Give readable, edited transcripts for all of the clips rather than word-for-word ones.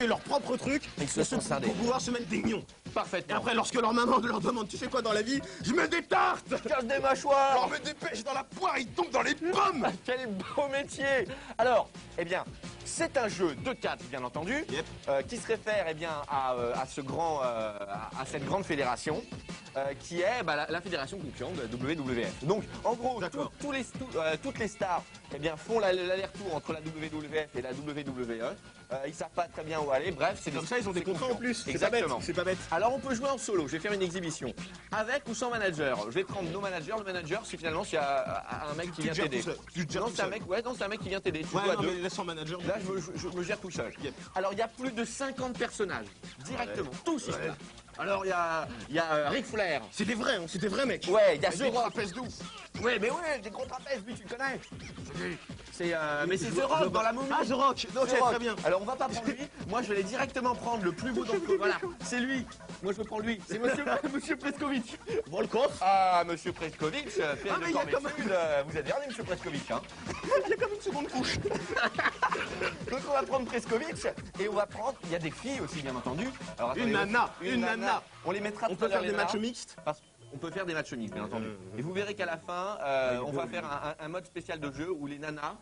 fait leur propre truc pour pouvoir se mettre des mions. Parfaitement. Et après, lorsque leur maman leur demande tu fais quoi dans la vie, je mets des tartes. Je cache des mâchoires. Alors, je mets des pêches dans la poire, ils tombent dans les pommes. Quel beau métier. Alors, eh bien, c'est un jeu de cartes, bien entendu, qui se réfère eh bien, à cette grande fédération, qui est la fédération concurrente de la WWF. Donc, en gros, toutes les stars eh bien, font l'aller-retour entre la WWF et la WWE. Ils savent pas très bien où aller. Bref, c'est comme ça, ils ont des contrats en plus. Exactement. C'est pas bête. Alors, on peut jouer en solo. Je vais faire une exhibition avec ou sans manager. Je vais prendre nos managers. Le manager, c'est finalement s'il y a un mec qui vient t'aider. Non, c'est un mec. Ouais, non, c'est un mec qui vient t'aider. Tu ouais, non, mais laisse sans manager. Là, je me gère tout seul. Alors, il y a plus de 50 personnages directement. Tous ici. Alors, il y a Ric Flair. C'est des vrais, hein, c'est des vrais mecs. Ouais, il y a The Rock. Trapèzes de ouf. Ouais, mais ouais, des gros trapèzes, lui, tu le connais. Mais c'est The Rock dans la momie. Ah, The Rock. Non, c'est très bien. Alors, on va pas prendre lui. Moi, je vais aller directement prendre le plus beau d'entre eux. Voilà, c'est lui. Moi, je veux prendre lui. C'est monsieur Preskovic. Volkov. Ah, monsieur Preskovic, père de Cormétude. Vous êtes dernier, monsieur Preskovic. Hein. Il y a comme une seconde couche. Donc, on va prendre Preskovic et on va prendre. Il y a des filles aussi, bien entendu. Alors, attendez, une nana. On les mettra. On peut faire des matchs mixtes. On peut faire des matchs mixtes, bien entendu. Et vous verrez qu'à la fin, on va faire un mode spécial de jeu où les nanas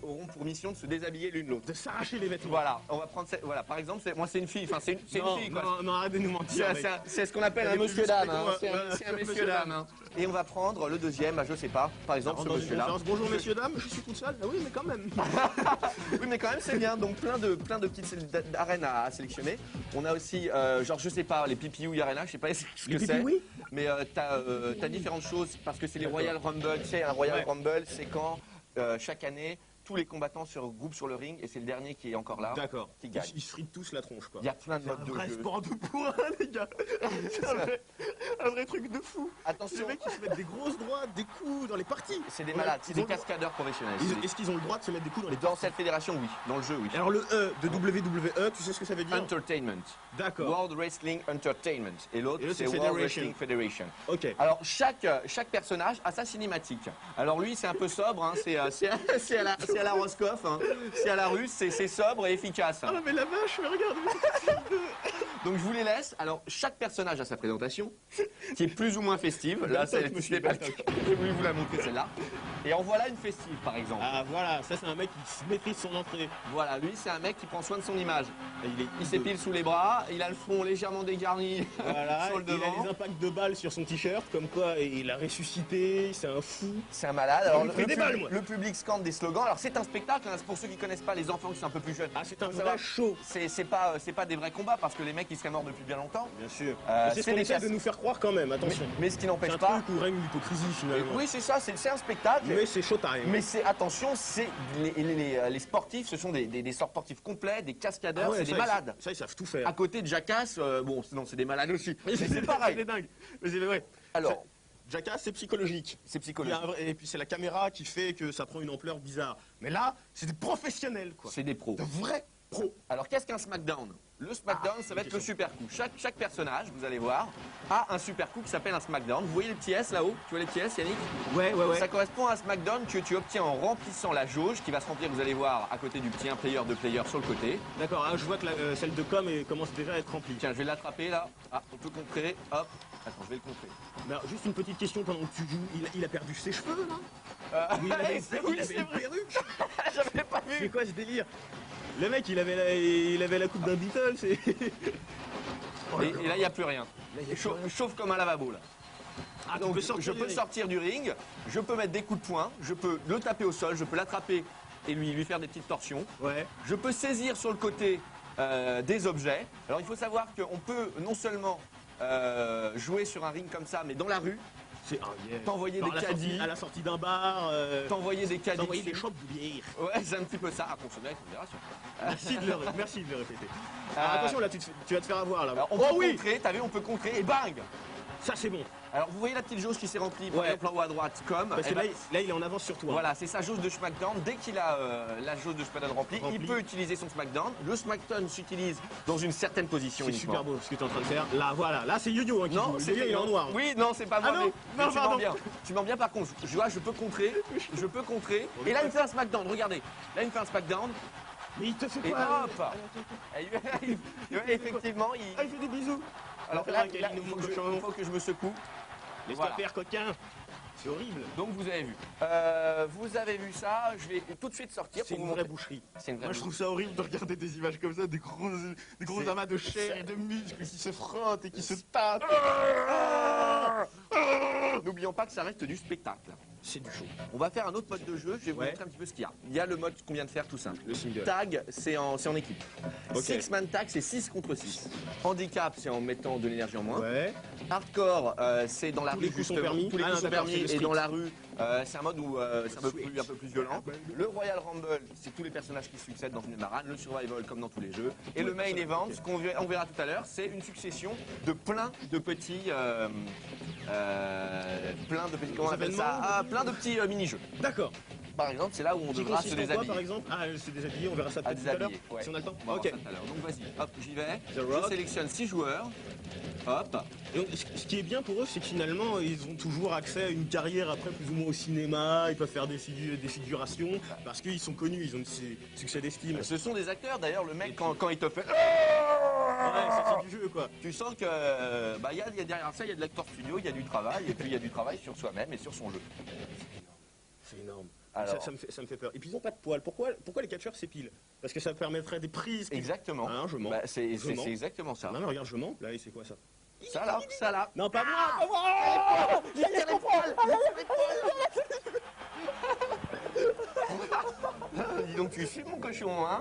auront pour mission de se déshabiller l'une l'autre. De s'arracher les vêtements. Voilà, on va prendre voilà, par exemple, moi c'est une fille, enfin c'est une fille quoi. Non, arrête de nous mentir. C'est ce qu'on appelle un monsieur dame, c'est un monsieur dame. Hein. Et on va prendre le deuxième, je sais pas, par exemple ce monsieur là. Bonjour messieurs dames, je suis toute seule. Ah oui, mais quand même. Oui, mais quand même c'est bien. Donc plein de petites arènes à sélectionner. On a aussi genre je sais pas les Pipiouille Arena, je sais pas ce que c'est. Mais t'as différentes choses parce que c'est les Royal Rumble. Tu sais, un Royal Rumble, c'est quand chaque année tous les combattants se regroupent sur le ring et c'est le dernier qui est encore là qui gagne. Ils se fritent tous la tronche quoi. Il y a plein de modes de jeu. C'est un vrai sport de poing les gars. C'est un vrai truc de fou. Attention. Les mecs qui se mettent des grosses droites, des coups dans les parties. C'est des malades, c'est des cascadeurs professionnels. Est-ce qu'ils ont le droit de se mettre des coups dans les parties? Dans cette fédération, oui. Dans le jeu, oui. Alors le E de WWE, tu sais ce que ça veut dire? Entertainment. D'accord. World Wrestling Entertainment. Et l'autre, c'est World Wrestling Federation. Ok. Alors chaque personnage a sa cinématique. Alors lui, c'est un peu sobre, hein. C'est à la Roscoff. Hein. C'est à la russe, c'est sobre et efficace. Hein. Ah mais la vache, mais regarde. Donc je vous les laisse. Alors chaque personnage a sa présentation, qui est plus ou moins festive. Là, j'ai voulu vous la montrer celle-là. Et en voilà une festive, par exemple. Ah voilà, ça c'est un mec qui maîtrise son entrée. Voilà, lui c'est un mec qui prend soin de son image. Il s'épile sous les bras, il a le front légèrement dégarni sur le devant. Il a des impacts de balles sur son t-shirt, comme quoi il a ressuscité, c'est un fou. C'est un malade. Alors le public scande des slogans. Alors c'est un spectacle, hein. Pour ceux qui connaissent pas, les enfants qui sont un peu plus jeunes. Ah c'est un vrai show. C'est pas des vrais combats parce que les mecs ils seraient morts depuis bien longtemps. Bien sûr. C'est ce qu'on essaie de nous faire croire quand même, attention. Mais ce qui n'empêche pas. C'est un truc où règne l'hypocrisie finalement. Oui c'est ça, c'est un spectacle. Mais c'est showtime. Mais attention, c'est les sportifs, ce sont des sportifs complets, des cascadeurs, c'est des malades. Ça ils savent tout faire. À côté de Jackass, bon non c'est des malades aussi. Mais c'est pareil. C'est dingue. Mais c'est vrai. Alors. Jackass, c'est psychologique. C'est psychologique. Et puis c'est la caméra qui fait que ça prend une ampleur bizarre. Mais là, c'est des professionnels, quoi. C'est des pros. De vrais pros. Alors qu'est-ce qu'un SmackDown? Le SmackDown, ça va être le super coup. Chaque personnage, vous allez voir, a un super coup qui s'appelle un SmackDown. Vous voyez les petits S là-haut? Tu vois les petits S, Yannick? Ouais. Ça correspond à un SmackDown que tu obtiens en remplissant la jauge qui va se remplir, vous allez voir, à côté du petit 1 player, 2 player sur le côté. D'accord, je vois que celle de com commence déjà à être remplie. Tiens, je vais l'attraper là. Ah, on peut contrer. Hop. Attends, je vais le contrer. Mais alors, juste une petite question pendant que tu joues. Il a perdu ses cheveux là? Il avait une perruque. J'avais pas vu. C'est quoi ce délire? Le mec, il avait la coupe d'un Beatle, c'est... Et là, il n'y a plus rien. Chauffe comme un lavabo, là. Ah, donc, je peux sortir du ring, je peux mettre des coups de poing, je peux le taper au sol, je peux l'attraper et lui faire des petites torsions. Ouais. Je peux saisir sur le côté des objets. Alors, il faut savoir qu'on peut non seulement jouer sur un ring comme ça, mais dans la rue. T'envoyer des caddies. À la sortie d'un bar. T'envoyer des caddies. T'envoyer des chopes de bière. Ouais, c'est un petit peu ça à consommer avec modération. Merci de le répéter. Alors, attention, là, tu vas te faire avoir. Là. Alors, on peut contrer, t'as vu, on peut contrer et bang! Ça, c'est bon. Alors, vous voyez la petite jauge qui s'est remplie, par exemple, en haut à droite, comme. Parce que là, il est en avance sur toi. Voilà, c'est sa jauge de SmackDown. Dès qu'il a la jauge de SmackDown remplie, il peut utiliser son SmackDown. Le SmackDown s'utilise dans une certaine position. C'est super beau ce que tu es en train de faire. Là, voilà. Là, c'est Yo-Yo hein, qui joue. Il est en noir. Oui, non, c'est pas moi. Non, pardon. Tu m'en bien par contre. Je peux contrer. Et là, il me fait un SmackDown. Regardez. Là, il me fait un SmackDown. Mais il te fait Et quoi? hop. Effectivement, Ah, il fait des bisous. Alors là, il faut que je me secoue. Laisse-toi faire, coquin. C'est horrible. Donc vous avez vu. Vous avez vu ça, je vais tout de suite sortir C'est pour une vous vraie montrer. boucherie. C'est une vraie Moi, je trouve ça horrible de regarder des images comme ça, des gros amas de chair et de muscles qui se frottent et qui se tapent. N'oublions pas que ça reste du spectacle. C'est du show. On va faire un autre mode de jeu, je vais vous montrer un petit peu ce qu'il y a. Il y a le mode qu'on vient de faire tout simple. Le single. Tag, c'est en équipe. Ok. Six-man tag, c'est 6 contre 6. Handicap, c'est en mettant de l'énergie en moins. Ouais. Hardcore, c'est dans la Tous rue. les coups sont justement. permis. Tous les Ah, coups sont d'accord, permis c'est le et street. dans la rue, c'est un mode où c'est un peu plus violent. Le Royal Rumble, c'est tous les personnages qui succèdent dans une marane. Le Survival, comme dans tous les jeux. Et le Main Event, ce qu'on verra tout à l'heure, c'est une succession de plein de petits... comment on appelle ça? Ah, plein de petits mini-jeux. D'accord. Par exemple, c'est là où on Qui devra se consiste en quoi, déshabiller. par exemple? Ah, se déshabiller, on verra ça À peut-être tout à l'heure. déshabiller, ouais. Si on a le temps. On va voir Ok. ça tout à l'heure. Donc vas-y, hop, j'y vais. The Je Rock. sélectionne 6 joueurs. Hop. Et donc, ce qui est bien pour eux, c'est que finalement, ils ont toujours accès à une carrière après, plus ou moins au cinéma. Ils peuvent faire des figurations parce qu'ils sont connus, ils ont ce succès d'estime. Ce sont des acteurs d'ailleurs, le mec quand il te fait... Ouais, c'est du jeu, quoi. Tu sens que y a derrière ça, il y a de l'acteur studio, il y a du travail, et puis il y a du travail sur soi-même et sur son jeu. C'est énorme. Alors. Ça me fait peur. Et puis ils n'ont pas de poils. Pourquoi les catcheurs s'épilent? Parce que ça permettrait des prises. Exactement. Ah, je mens. Bah, c'est Je mens. exactement ça. Non mais regarde, je mens. Là, et c'est quoi ça? Ça là. Non, pas moi, pas moi. Il y a les poils. Dis donc, tu suis mon cochon, hein,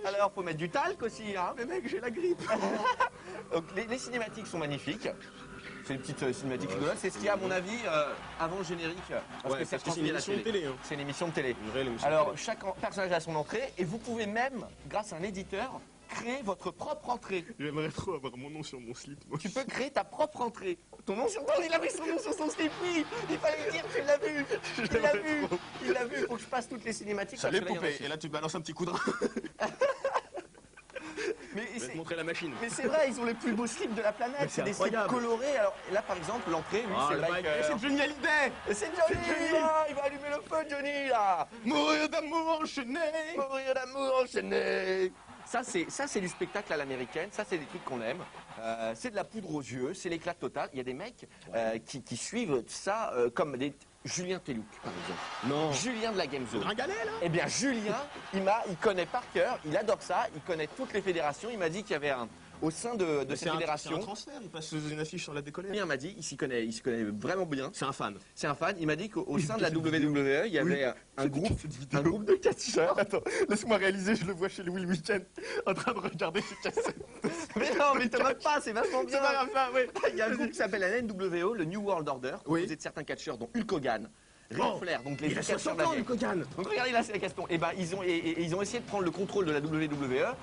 alors, faut mettre du talc aussi, hein. Mais mec, j'ai la grippe. Donc, les cinématiques sont magnifiques. C'est une petite cinématique rigolote. C'est ce qu'il y a, à mon avis, avant le générique. Parce que c'est c'est une émission de télé. Hein. C'est une émission de télé. Une vraie émission Alors, de télé. chaque personnage a son entrée et vous pouvez même, grâce à un éditeur, créer votre propre entrée. J'aimerais trop avoir mon nom sur mon slip. Moi. Tu peux créer ta propre entrée. Ton nom sur il a mis son nom sur son slip, oui. Il fallait le dire, tu l'as vu. Il l'a vu. Il faut que je passe toutes les cinématiques. Salut parce que là, il y en a poupée. Et là, tu balances un petit coup de rein. Mais Je vais te montrer la machine. Mais c'est vrai, ils ont les plus beaux slips de la planète. Mais c'est C'est des slips incroyable. colorés. Alors là, par exemple, l'entrée, oui, c'est like. C'est Johnny Hallyday. C'est Johnny, Johnny. là, il va allumer le feu, Johnny, là. Mourir d'amour enchaîné. Mourir d'amour enchaîné. Ça, c'est du spectacle à l'américaine. Ça, c'est des trucs qu'on aime. C'est de la poudre aux yeux. C'est l'éclat total. Il y a des mecs qui suivent ça comme des Julien Telouk, par exemple. Non. Julien de la Game Zone. Gringalet, là. Eh bien, Julien, il connaît par cœur. Il adore ça. Il connaît toutes les fédérations. Il m'a dit qu'il y avait au sein de cette C'est un fédération. transfert. Il passe une affiche sur la décollée. Julien m'a dit, il s'y connaît vraiment bien. C'est un fan. C'est un fan. Il m'a dit qu'au sein de la WWE, il y avait un groupe de catcheurs. Attends, laisse-moi réaliser, je le vois chez Louis Weekend en train de regarder ses cassettes. Mais non, mais te moque pas, c'est vachement bien. C'est pas grave, ça, oui. Il y a un groupe qui s'appelle la NWO, le New World Order, composé de certains catcheurs, dont Hulk Hogan, Ric Flair, donc les Il a catcheurs 60 de la ans, vieille. le Kogan. Donc regardez là, c'est la question. Et ben ils ont essayé de prendre le contrôle de la WWE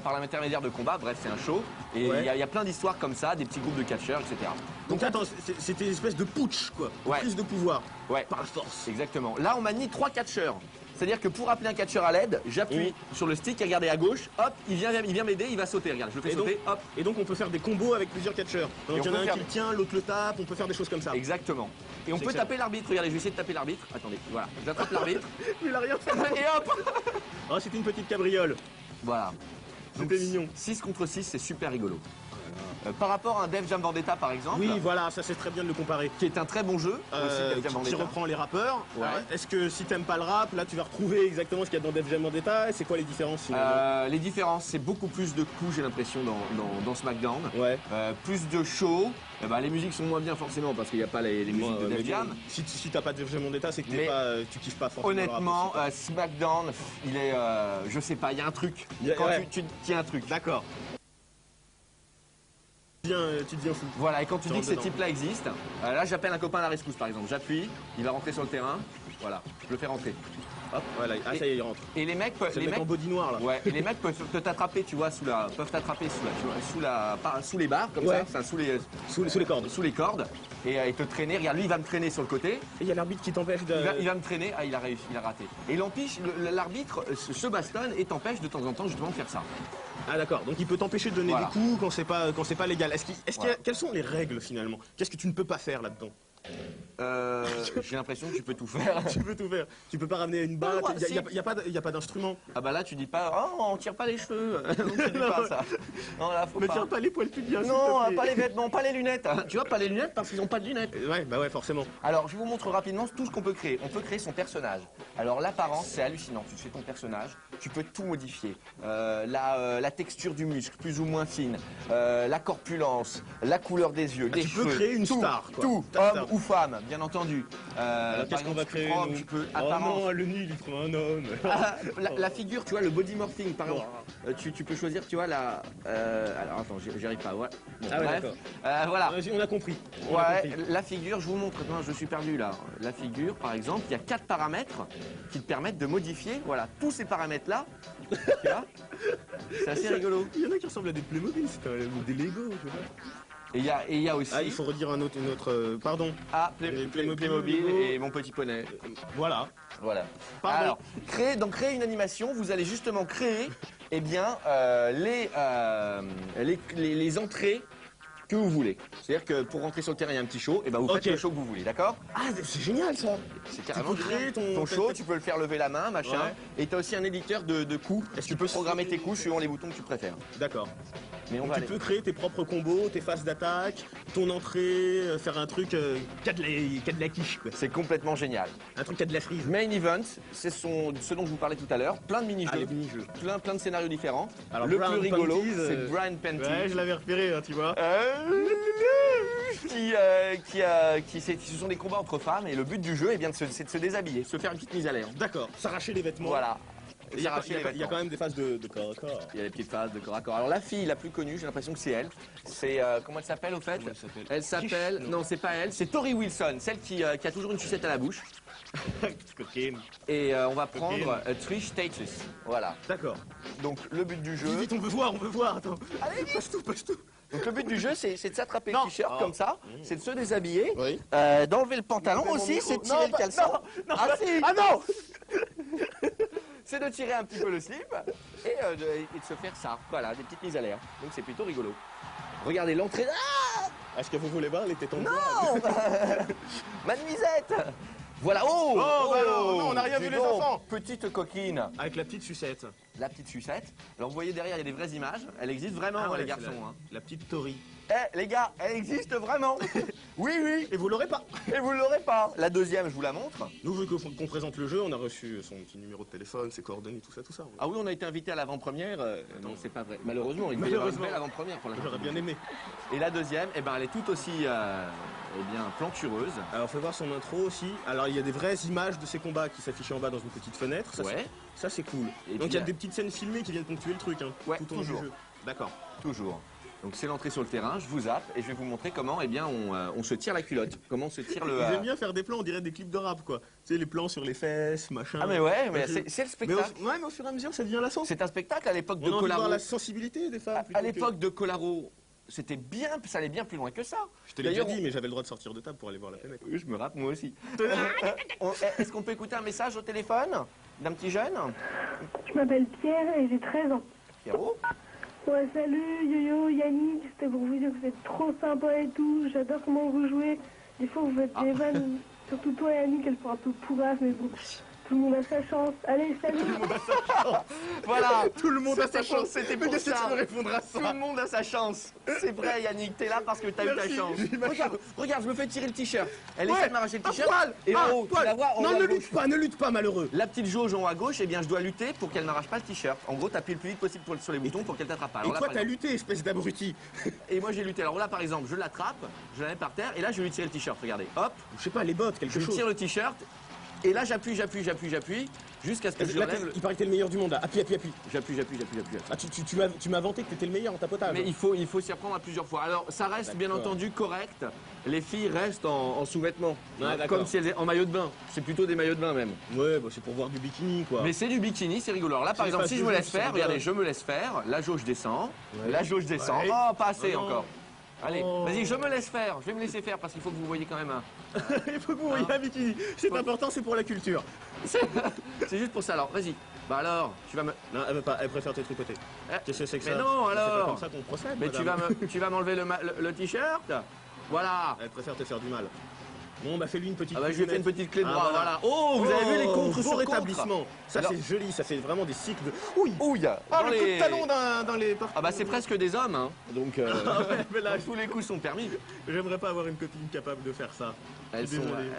par l'intermédiaire de combats. Bref, c'est un show. Et il Ouais. y a plein d'histoires comme ça, des petits groupes de catcheurs, etc. Donc attends, c'était une espèce de putsch, quoi. Ouais. Prise de pouvoir. Ouais. Par la force. Exactement. Là, on m'a mis 3 catcheurs. C'est-à-dire que pour appeler un catcheur à l'aide, j'appuie sur le stick et regardez à gauche, hop, il vient m'aider, il va sauter. Regarde, je le fais Et donc, sauter, hop. et donc on peut faire des combos avec plusieurs catcheurs. Donc Et il y on en a peut un faire qui des- le tient, l'autre le tape, on peut faire des choses comme ça. Exactement. Et on C'est peut excellent. taper l'arbitre. Regardez, je vais essayer de taper l'arbitre. Attendez, voilà. J'attrape l'arbitre. Il a rien fait. Et hop. Oh, c'était une petite cabriole. Voilà. C'était mignon. 6 contre 6, c'est super rigolo. Par rapport à un Def Jam Vendetta, par exemple, Oui, voilà, ça c'est très bien de le comparer. qui est un très bon jeu, aussi, Def Jam Qui Vendetta. reprend les rappeurs. Ouais. Alors, est-ce que si t'aimes pas le rap, là tu vas retrouver exactement ce qu'il y a dans Def Jam Vendetta? C'est quoi les différences finalement? Les différences, c'est beaucoup plus de coups, j'ai l'impression, dans SmackDown. Ouais. Plus de show. Les musiques sont moins bien forcément parce qu'il n'y a pas les musiques de mais Def Jam. bon, si t'as pas Def Jam Vendetta, c'est que Mais tu kiffes pas forcément Honnêtement, le rap aussi. SmackDown, il est, je sais pas, il y a un truc. Il y a- Quand ouais. tu y a un truc. D'accord. Tu deviens fou. Voilà, et quand tu Tu dis que rentres ces dedans. types-là existent, là j'appelle un copain à la rescousse par exemple. J'appuie, il va rentrer sur le terrain. Voilà, je le fais rentrer. Hop. Voilà. Ah, ça y est, il rentre. Et les mecs peuvent. C'est le mec en body noir là. Ouais, et les mecs peuvent t'attraper, tu vois, peuvent t'attraper sous les barres, comme Ouais. ça, enfin, sous les Sous les cordes. et te traîner. Regarde, lui, il va me traîner sur le côté. Et il y a l'arbitre qui t'empêche de. Il va me traîner. Ah, il a réussi, il a raté. Et l'arbitre se bastonne et t'empêche de temps en temps justement de faire ça. Ah d'accord, donc il peut t'empêcher de donner Voilà. des coups quand c'est pas légal. Voilà. Quelles sont les règles finalement? Qu'est-ce que tu ne peux pas faire là-dedans? J'ai l'impression que tu peux tout faire. Tu peux tout faire. Tu peux pas ramener une batte, il y a pas d'instrument. Ah bah là tu dis pas, oh on tire pas les cheveux. Non, tu dis pas ça. Non là faut Mais pas. tire pas les poils pubiens. Non, pas les vêtements, pas les lunettes. Tu vois, pas les lunettes parce qu'ils n'ont pas de lunettes. Ouais, bah ouais, forcément. Alors, je vous montre rapidement tout ce qu'on peut créer. On peut créer son personnage. Alors, l'apparence, c'est hallucinant. Tu fais ton personnage, tu peux tout modifier. La texture du muscle, plus ou moins fine, la corpulence, la couleur des yeux, des tu cheveux. peux créer une tout, star, quoi. Tout, Ta homme star. ou femme, bien entendu. Alors, qu'est-ce qu'on va créer nous Tu peux Oh apparence. non, le nid, il prend un homme. La figure, tu vois, le body morphing, par exemple. Tu peux choisir, tu vois, la. Alors, attends, j'y arrive pas. Ouais. Bon, Ah ouais, bref. d'accord. Voilà. On a compris. On a Ouais, compris. la figure, je vous montre, non, je suis perdu là. La figure, par exemple, il y a 4 paramètres qui te permettent de modifier, voilà, tous ces paramètres-là. Tu vois. C'est assez rigolo. Il y en a qui ressemblent à des Playmobil, c'est des Lego, je sais pas. Et il y a aussi, Ah, il faut redire une autre, pardon. Playmobil et mon petit poney. Voilà. Voilà. Pardon. Alors, créer une animation, vous allez justement créer, eh bien, les entrées que vous voulez. C'est-à-dire que pour rentrer sur le terrain, il y a un petit show, et ben vous faites Ok. le show que vous voulez, d'accord? Ah, c'est génial ça. C'est carrément peux créer génial. ton show, tu peux le faire lever la main, machin. Ouais. Et tu as aussi un éditeur de coups. Est-ce Tu que peux tu peux programmer tes coups suivant les boutons que tu préfères. D'accord. Mais on Donc va tu aller. peux créer tes propres combos, tes phases d'attaque, ton entrée, faire un truc qui a de la quiche, quoi. C'est complètement génial. Un truc qui a de la frise. Main Event, c'est ce dont je vous parlais tout à l'heure. Plein de mini-jeux. Ah, les mini-jeux. Plein de scénarios différents. Alors, le Brian plus rigolo, Panties, c'est Brian Panty. Ouais, je l'avais repéré, hein, tu vois. Ce sont des combats entre femmes et le but du jeu, eh bien, c'est de se déshabiller, de se faire une petite mise à l'air. D'accord. S'arracher les vêtements. Voilà. Il y a S'arracher les il y a vêtements. quand même des phases de corps à corps. Il y a les petites phases de corps à corps. Alors la fille la plus connue, j'ai l'impression que c'est elle. C'est comment elle s'appelle au fait? Comment elle s'appelle? Elle s'appelle. Non, c'est pas elle. C'est Tori Wilson, celle qui a toujours une sucette à la bouche. Coquine. Et on va prendre Trish Status. Voilà. D'accord. Donc le but du jeu. Vite, vite, on veut voir, attends. Allez, passe tout. Donc le but du jeu, c'est de s'attraper Non. le t-shirt Oh. comme ça, c'est de se déshabiller, Oui. d'enlever le pantalon Enlever mon aussi, micro. c'est de tirer le caleçon. Non, Ah si. Ah non. C'est de tirer un petit peu le slip et de se faire ça. Voilà, des petites mises à l'air. Donc c'est plutôt rigolo. Regardez l'entrée. Ah Est-ce que vous voulez voir les tétons? non Mademisette. Voilà, oh, bah alors, non, on n'a rien dis vu, les donc, enfants. Petite coquine. Avec la petite sucette. La petite sucette. Alors vous voyez derrière, il y a des vraies images. Elle existe vraiment, Ah ouais, les c'est garçons. la- Hein. La petite Tori. Eh les gars, elle existe vraiment. Oui, oui. Et vous l'aurez pas. Et vous ne l'aurez pas. La deuxième, je vous la montre. Nous, vu qu'on présente le jeu, on a reçu son petit numéro de téléphone, ses coordonnées, tout ça. Ah oui, on a été invité à l'avant-première. Non, c'est pas vrai. Malheureusement, il devait y avoir une Malheureusement. belle avant-première pour la J'aurais bien aimé. Et la deuxième, eh ben, elle est tout aussi eh bien, plantureuse. Alors, faut voir son intro aussi. Alors, il y a des vraies images de ces combats qui s'affichent en bas dans une petite fenêtre. Ça, Ouais, ça c'est cool. Et Donc, puis, il y a des petites scènes filmées qui viennent ponctuer le truc, hein, Ouais, tout au long toujours. du jeu. D'accord. toujours. Donc c'est l'entrée sur le terrain, je vous zappe et je vais vous montrer comment eh bien, on se tire la culotte. Comment on se tire le... Ils aiment bien faire des plans, on dirait des clips de rap, quoi. Tu sais, les plans sur les fesses, machin. Ah mais ouais, mais je- c'est le Mais spectacle. ouais, mais au fur et à mesure, ça devient lassant. C'est un spectacle à l'époque On de a envie de voir Colaro. la sensibilité des femmes. À plutôt que- l'époque de Colaro, c'était bien, ça allait bien plus loin que ça. Je te l'ai déjà D'ailleurs, dit, mais j'avais le droit de sortir de table pour aller voir la planète. Oui, je me rappe moi aussi. Est-ce qu'on peut écouter un message au téléphone d'un petit jeune? Je m'appelle Pierre et j'ai 13 ans. Pierrot? Ouais, salut Yo-Yo, Yannick, c'était pour vous dire que vous êtes trop sympa et tout. J'adore comment vous jouez. Des fois vous faites des vannes, surtout toi Yannick, elles sont un peu pourraves, mais bon, tout le monde a sa chance. Allez, salut. Voilà. Tout le monde a sa C'était pour- chance. c'était Mais pour qu'est-ce que ça. tu veux répondre à Tout ça? le monde a sa chance. C'est vrai Yannick, t'es là parce que t'as eu ta Merci, chance. j'ai eu ma Regarde, chance. regarde, je me fais tirer le t-shirt. Elle Ouais, essaie de m'arracher le à t-shirt. poil. Et Ah, en haut, tu poil. la vois en Non, haut à ne gauche. lutte pas, malheureux. La petite jauge en haut à gauche, eh bien je dois lutter pour qu'elle n'arrache pas le t-shirt. En gros, t'appuies le plus vite possible sur les boutons pour qu'elle t'attrape pas. Et Alors là, toi, par t'as exemple- lutté, espèce d'abruti. Et moi j'ai lutté. Alors là par exemple, je l'attrape, je la mets par terre et là je vais lui tirer le t-shirt. Regardez, hop, Je sais pas, les bottes, je quelque lui chose. tire le t-shirt et là j'appuie jusqu'à ce que je Là, relève. il paraît que t'es le meilleur du monde, là. Appuie. J'appuie. Ah, tu m'as inventé que t'étais le meilleur en tapotage. Mais il faut s'y apprendre à plusieurs fois. Alors ça reste bien D'accord. entendu correct. Les filles restent en sous-vêtements, Ouais, d'accord. comme si elles étaient en maillot de bain. C'est plutôt des maillots de bain même. Ouais, bah, c'est pour voir du bikini, quoi. Mais c'est du bikini, c'est rigolo. Alors là par C'est exemple, pas si du je me jeu, laisse c'est faire, rigolo. regardez, je me laisse faire. La jauge descend, Ouais. la jauge descend. Ouais. Oh, pas assez Oh non. encore. Allez, Oh. vas-y, je me laisse faire. Je vais me laisser faire parce qu'il faut que vous voyez quand même un. Il faut que vous voyez un bikini. C'est important, c'est pour la culture. C'est juste pour ça. Alors, vas-y. Bah alors, tu vas me. Non, elle veut pas, elle préfère te tricoter. Eh, Qu'est-ce que c'est que mais ça? non, C'est pas alors. comme ça qu'on procède, Mais madame. tu vas m'enlever le t-shirt. Voilà. Elle préfère te faire du mal. Bon, bah fais-lui une petite. Ah bah, je lui ai fait une petite clé de bras, voilà. Oh, vous avez vu les contres beau sur contre. rétablissement. Ça, Alors- c'est joli, ça fait vraiment des cycles de. Ouille. Ouille. Ah, Dans le coup les- de talon dans les. Ah bah c'est presque des hommes, hein. Donc Ah ouais, mais là, tous les coups sont permis. j'aimerais pas avoir une copine capable de faire ça. Elles Je suis sont, désolé,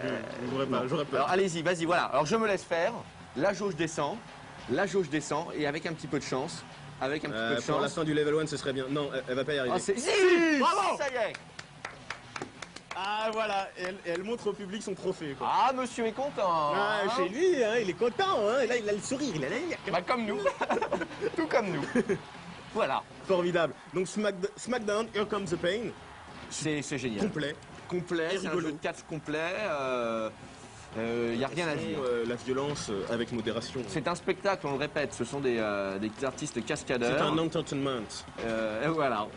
j'aurais pas, j'aurais Alors pas. allez-y, vas-y, voilà. Alors je me laisse faire. La jauge descend, et avec un petit peu de chance, avec un petit peu de Pour la chance. fin du level 1, ce serait bien. Non, elle va pas y arriver. Ah, c'est... Si, bravo. ça y est. Ah voilà, et elle montre au public son trophée. Quoi. Ah, monsieur est content. Ah, hein. chez lui, hein, il est content, hein, là il a le sourire, il a l'air. Bah comme nous. Tout comme nous. Voilà. Formidable. Donc Smackdown, Here Comes the Pain, C'est génial. complet. Complet, Et c'est un rigolo. jeu de catch complet. Il n'y a rien à dire. La violence avec modération. C'est un spectacle, on le répète, ce sont des artistes cascadeurs. C'est un entertainment. Et voilà.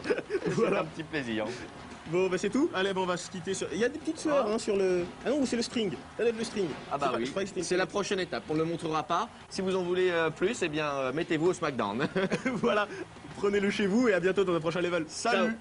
Voilà. C'est un petit plaisir. Bon, bah c'est tout. Allez, bon, on va se quitter sur. Il y a des petites sueurs hein, sur le. Ah non, c'est le string. Ça doit être le string. Ah bah Je oui, croyais que c'était une c'est la prochaine étape. On ne le montrera pas. Si vous en voulez plus, eh bien, mettez-vous au SmackDown. Voilà. Prenez-le chez vous et à bientôt dans un prochain level. Salut. Ciao.